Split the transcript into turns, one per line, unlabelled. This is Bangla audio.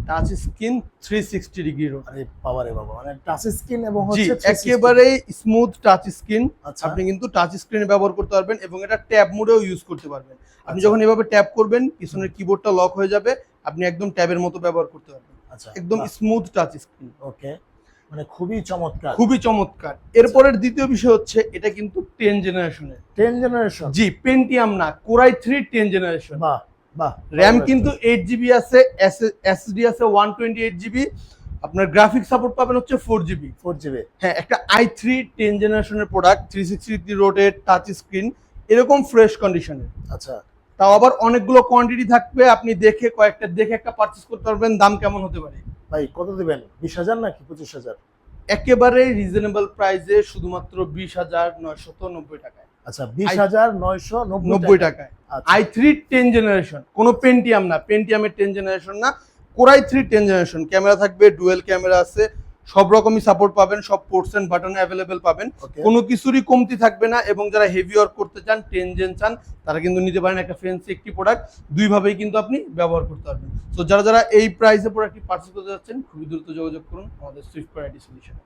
Touch screen 360 degree rotate.
আরে বাবা রে বাবা, মানে টাচ স্ক্রিন এবং
জি,
হচ্ছে 360
একেবারে স্মুথ টাচ স্ক্রিন।
আচ্ছা।
আপনি কিন্তু টাচ স্ক্রিনে ব্যবহার করতে পারবেন এবং এটা ট্যাব মোডেও ইউজ করতে পারবেন। আপনি
আচ্ছা।
যখন এভাবে ট্যাপ করবেন পিছনের কিবোর্ডটা লক হয়ে যাবে, আপনি একদম ট্যাবের মতো ব্যবহার করতে পারবেন।
আচ্ছা,
একদম
বাহ!
Smooth touch screen.
ওকে, মানে খুবই চমৎকার।
খুবই চমৎকার। এরপরের দ্বিতীয় বিষয় হচ্ছে এটা কিন্তু 10 জেনারেশনের।
10 জেনারেশন?
জি, পেন্টিয়াম না, কোরাই 3 10 জেনারেশন।
বাহ! বাহ!
র‍্যাম কিন্তু 8 জিবি আছে, এসএসডি আছে 128 জিবি। আপনার গ্রাফিক সাপোর্ট পাবেন হচ্ছে 4 জিবি।
4 জিবি।
হ্যাঁ, একটা i3 10 জেনারেশনের product, 360 degree rotate, touch screen, এরকম ফ্রেশ কন্ডিশনের।
আচ্ছা।
তাও আবার অনেকগুলো কোয়ান্টিটি থাকবে, আপনি দেখে কয়েকটা দেখে একটা পারচেজ করতে পারবেন। দাম কেমন হতে পারে?
ভাই কত দিবেন? 20,000 নাকি 25,000?
একেবারে রিজনেবল প্রাইসে শুধুমাত্র 20,990 টাকায়।
আচ্ছা, 20,990
টাকায়
আচ্ছা।
i3 10 জেনারেশন, কোনো পেন্টিয়াম না, পেন্টিয়ামের 10 জেনারেশন না, কোরাই 3 10 জেনারেশন। ক্যামেরা থাকবে, ডুয়েল ক্যামেরা আছে, সব রকমই সাপোর্ট পাবেন, সব পোর্টস এন্ড বাটন অ্যাভেলেবেল পাবেন, কোনো কিছুরই কমতি থাকবে না। এবং যারা হেভি ওয়ার্ক করতে চান, 10 জেন চান, তারা কিন্তু নিতে পারেন একটা ফ্যান্সি একটি প্রোডাক্ট। দুইভাবেই কিন্তু আপনি ব্যবহার করতে পারবেন। তো যারা যারা এই প্রাইসে প্রোডাক্টটি পারচেজ করতে যাচ্ছেন, খুবই দ্রুত যোগাযোগ করুন আমাদের সুইফট আইটি সলিউশনে।